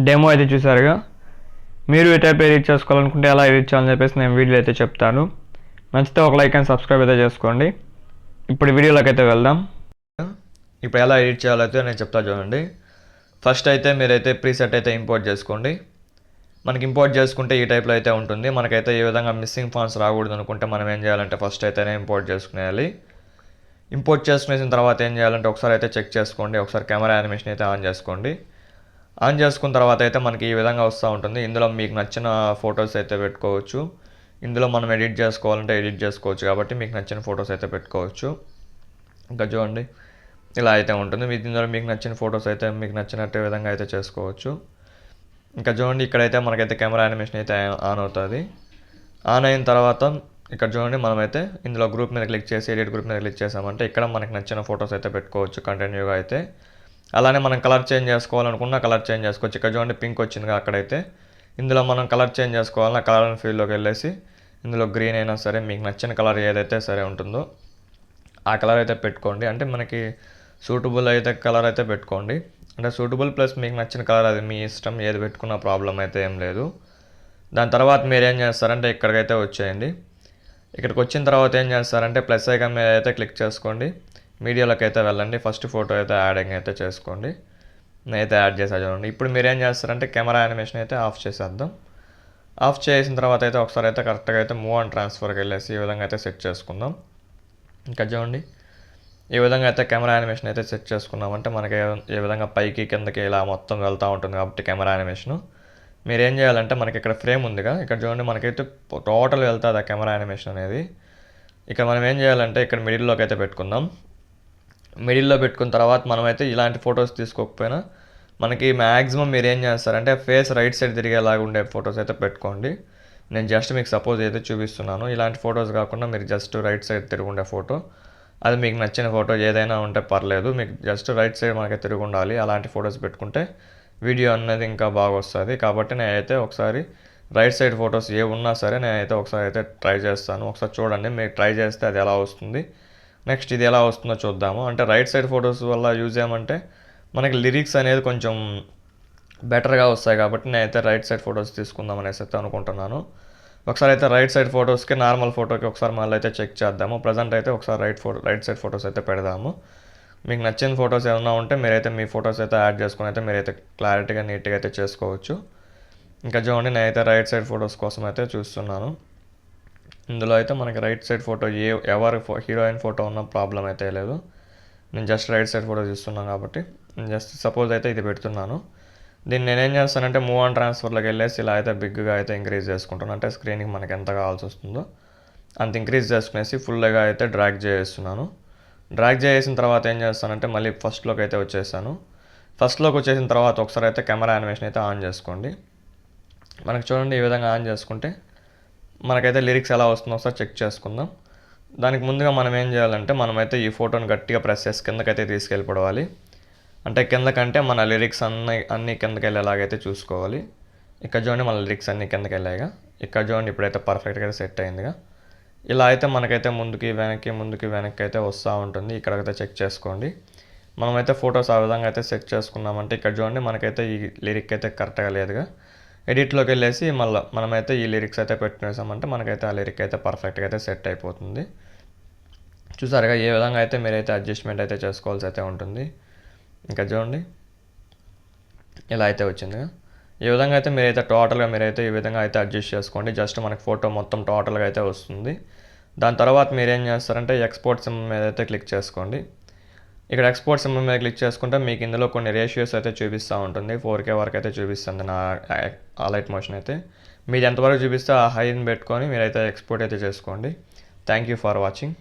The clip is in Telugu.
డెమో అయితే చూసారుగా. మీరు ఈ టైప్ ఎడిట్ చేసుకోవాలనుకుంటే ఎలా ఎడిట్ చేయాలని చెప్పేసి నేను వీడియో అయితే చెప్తాను. నచ్చితే ఒక లైక్ అండ్ సబ్స్క్రైబ్ అయితే చేసుకోండి. ఇప్పుడు వీడియోలోకి అయితే వెళ్దాం. ఇప్పుడు ఎలా ఎడిట్ చేయాలో అయితే నేను చెప్తా చూడండి. ఫస్ట్ అయితే మీరైతే ప్రీసెట్ అయితే ఇంపోర్ట్ చేసుకోండి. మనకి ఇంపోర్ట్ చేసుకుంటే ఈ టైప్లో అయితే ఉంటుంది. మనకైతే ఈ విధంగా మిస్సింగ్ ఫాంట్స్ రాకూడదు అనుకుంటే మనం ఏం చేయాలంటే ఫస్ట్ అయితేనే ఇంపోర్ట్ చేసుకునేయాలి. ఇంపోర్ట్ చేసుకునేసిన తర్వాత ఏం చేయాలంటే ఒకసారి అయితే చెక్ చేసుకోండి. ఒకసారి కెమెరా యానిమేషన్ అయితే ఆన్ చేసుకోండి. ఆన్ చేసుకున్న తర్వాత అయితే మనకి ఈ విధంగా వస్తూ ఉంటుంది. ఇందులో మీకు నచ్చిన ఫొటోస్ అయితే పెట్టుకోవచ్చు. ఇందులో మనం ఎడిట్ చేసుకోవాలంటే ఎడిట్ చేసుకోవచ్చు కాబట్టి మీకు నచ్చిన ఫొటోస్ అయితే పెట్టుకోవచ్చు. ఇంకా చూడండి ఇలా అయితే ఉంటుంది. ఇందులో మీకు నచ్చిన ఫొటోస్ అయితే మీకు నచ్చినట్టు విధంగా అయితే చేసుకోవచ్చు. ఇంకా చూడండి ఇక్కడైతే మనకైతే కెమెరా యానిమేషన్ అయితే ఆన్ అవుతుంది. ఆన్ అయిన తర్వాత ఇక్కడ చూడండి మనమైతే ఇందులో గ్రూప్ మీద క్లిక్ చేసి ఎడిట్ గ్రూప్ మీద క్లిక్ చేసామంటే ఇక్కడ మనకి నచ్చిన ఫొటోస్ అయితే పెట్టుకోవచ్చు కంటిన్యూగా అయితే. అలానే మనం కలర్ చేంజ్ చేసుకోవాలనుకున్న కలర్ చేంజ్ చేసుకోవచ్చు. ఇక్కడ చూడండి పింక్ వచ్చిందిగా అక్కడైతే. ఇందులో మనం కలర్ చేంజ్ చేసుకోవాలన్నా కలర్ అండ్ ఫీల్డ్లోకి వెళ్ళేసి ఇందులో గ్రీన్ అయినా సరే మీకు నచ్చిన కలర్ ఏదైతే సరే ఉంటుందో ఆ కలర్ అయితే పెట్టుకోండి. అంటే మనకి సూటబుల్ అయితే కలర్ అయితే పెట్టుకోండి. అంటే సూటబుల్ ప్లస్ మీకు నచ్చిన కలర్ అది మీ ఇష్టం, ఏది పెట్టుకున్న ప్రాబ్లం అయితే ఏం లేదు. దాని తర్వాత మీరు ఏం చేస్తారంటే ఇక్కడికైతే వచ్చేయండి. ఇక్కడికి వచ్చిన తర్వాత ఏం చేస్తారంటే ప్లస్ ఐకాన్ మీద అయితే క్లిక్ చేసుకోండి. మీడియాలోకి అయితే వెళ్ళండి. ఫస్ట్ ఫోటో అయితే యాడింగ్ అయితే చేసుకోండి. నేనైతే యాడ్ చేసా చూడండి. ఇప్పుడు మీరు ఏం చేస్తారంటే కెమెరా యానిమేషన్ అయితే ఆఫ్ చేసేద్దాం. ఆఫ్ చేసిన తర్వాత అయితే ఒకసారి అయితే కరెక్ట్గా అయితే మూవ్ అండ్ ట్రాన్స్ఫర్కి వెళ్ళేసి ఈ విధంగా అయితే సెట్ చేసుకుందాం. ఇంకా చూడండి ఈ విధంగా అయితే కెమెరా యానిమేషన్ అయితే సెట్ చేసుకున్నామంటే మనకి ఏ విధంగా పైకి కిందకి ఇలా మొత్తం వెళ్తూ ఉంటుంది కాబట్టి కెమెరా యానిమేషను. మీరు ఏం చేయాలంటే మనకి ఇక్కడ ఫ్రేమ్ ఉందిగా, ఇక్కడ చూడండి మనకైతే టోటల్ వెళ్తుంది ఆ కెమెరా యానిమేషన్ అనేది. ఇక్కడ మనం ఏం చేయాలంటే ఇక్కడ మిడిల్లోకి అయితే పెట్టుకుందాం. మిడిల్లో పెట్టుకున్న తర్వాత మనమైతే ఇలాంటి ఫొటోస్ తీసుకోకపోయినా మనకి మ్యాక్సిమం మీరు ఏం చేస్తారంటే ఫేస్ రైట్ సైడ్ తిరిగేలాగా ఉండే ఫొటోస్ అయితే పెట్టుకోండి. నేను జస్ట్ మీకు సపోజ్ అయితే చూపిస్తున్నాను. ఇలాంటి ఫొటోస్ కాకుండా మీరు జస్ట్ రైట్ సైడ్ తిరిగి ఉండే ఫోటో, అది మీకు నచ్చిన ఫోటో ఏదైనా ఉంటే పర్లేదు. మీకు జస్ట్ రైట్ సైడ్ మనకి తిరిగి ఉండాలి. అలాంటి ఫొటోస్ పెట్టుకుంటే వీడియో అనేది ఇంకా బాగా వస్తుంది. కాబట్టి నేనైతే ఒకసారి రైట్ సైడ్ ఫొటోస్ ఏ ఉన్నా సరే నేనైతే ఒకసారి అయితే ట్రై చేస్తాను. ఒకసారి చూడండి, మీరు ట్రై చేస్తే అది ఎలా వస్తుంది. నెక్స్ట్ ఇది ఎలా వస్తుందో చూద్దాము. అంటే రైట్ సైడ్ ఫొటోస్ వల్ల యూజ్ ఏమంటే మనకి లిరిక్స్ అనేది కొంచెం బెటర్గా వస్తాయి కాబట్టి నేనైతే రైట్ సైడ్ ఫొటోస్ తీసుకుందాం అనేసి అయితే అనుకుంటున్నాను. ఒకసారి అయితే రైట్ సైడ్ ఫొటోస్కి నార్మల్ ఫోటోకి ఒకసారి మళ్ళీ అయితే చెక్ చేద్దాము. ప్రజెంట్ అయితే ఒకసారి రైట్ సైడ్ ఫొటోస్ అయితే పెడదాము. మీకు నచ్చిన ఫొటోస్ ఏమైనా ఉంటే మీరైతే మీ ఫొటోస్ అయితే యాడ్ చేసుకుని అయితే మీరైతే క్లారిటీగా నీట్గా అయితే చేసుకోవచ్చు. ఇంకా చూడండి నేనైతే రైట్ సైడ్ ఫొటోస్ కోసం అయితే చూస్తున్నాను. ఇందులో అయితే మనకి రైట్ సైడ్ ఫోటో ఎవరి హీరోయిన్ ఫోటో ఉన్న ప్రాబ్లం అయితే లేదు. నేను జస్ట్ రైట్ సైడ్ ఫోటో చూస్తున్నాను కాబట్టి నేను జస్ట్ సపోజ్ అయితే ఇది పెడుతున్నాను. దీన్ని నేనేం చేస్తానంటే మూవ్ ఆన్ ట్రాన్స్ఫర్లోకి వెళ్ళేసి ఇలా అయితే బిగ్గా అయితే ఇంక్రీజ్ చేసుకుంటాను. అంటే స్క్రీన్కి మనకి ఎంత కావాల్సి వస్తుందో అంత ఇంక్రీజ్ చేసుకునేసి ఫుల్గా అయితే డ్రాగ్ చేస్తున్నాను. డ్రాగ్ చేసిన తర్వాత ఏం చేస్తానంటే మళ్ళీ ఫస్ట్లోకి అయితే వచ్చేసాను. ఫస్ట్లోకి వచ్చేసిన తర్వాత ఒకసారి అయితే కెమెరా యానిమేషన్ అయితే ఆన్ చేసుకోండి. మనకి చూడండి ఈ విధంగా ఆన్ చేసుకుంటే మనకైతే లిరిక్స్ ఎలా వస్తుందో ఒకసారి చెక్ చేసుకుందాం. దానికి ముందుగా మనం ఏం చేయాలంటే మనమైతే ఈ ఫోటోని గట్టిగా ప్రెస్ చేసి కిందకైతే తీసుకెళ్ళిపోవాలి. అంటే కిందకంటే మన లిరిక్స్ అన్నీ కిందకి వెళ్ళేలాగైతే చూసుకోవాలి. ఇక్కడ చూడండి మన లిరిక్స్ అన్నీ కిందకి వెళ్ళాయిగా. ఇక్కడ చూడండి ఇప్పుడైతే పర్ఫెక్ట్గా సెట్ అయిందిగా. ఇలా అయితే మనకైతే ముందుకి వెనక్కి అయితే వస్తూ ఉంటుంది. ఇక్కడైతే చెక్ చేసుకోండి. మనమైతే ఫొటోస్ ఆ విధంగా అయితే సెట్ చేసుకున్నామంటే ఇక్కడ చూడండి మనకైతే ఈ లిరిక్ అయితే కరెక్ట్గా లేదుగా. ఎడిట్లోకి వెళ్ళేసి మళ్ళీ మనమైతే ఈ లిరిక్స్ అయితే పెట్టుకునేసామంటే మనకైతే ఆ లిరిక్ అయితే పర్ఫెక్ట్గా అయితే సెట్ అయిపోతుంది. చూసారుగా ఏ విధంగా అయితే మీరైతే అడ్జస్ట్మెంట్ అయితే చేసుకోవాల్సి అయితే ఉంటుంది. ఇంకా చూడండి ఇలా అయితే వచ్చిందిగా. ఈ విధంగా అయితే మీరైతే టోటల్గా మీరైతే ఈ విధంగా అయితే అడ్జస్ట్ చేసుకోండి. జస్ట్ మనకి ఫోటో మొత్తం టోటల్గా అయితే వస్తుంది. దాని తర్వాత మీరు ఏం చేస్తారంటే ఎక్స్పోర్ట్ సింబల్ మీద అయితే క్లిక్ చేసుకోండి. ఇక్కడ ఎక్స్పోర్ట్ సింబల్ మీద క్లిక్ చేసుకుంటే మీకు ఇందులో కొన్ని రేషియోస్ అయితే చూపిస్తూ ఉంటుంది. 4K వరకు అయితే చూపిస్తుంది నా లైట్ మోషన్ అయితే. మీరు ఎంతవరకు చూపిస్తే ఆ హైని పెట్టుకొని మీరైతే ఎక్స్పోర్ట్ అయితే చేసుకోండి. Thank you for watching.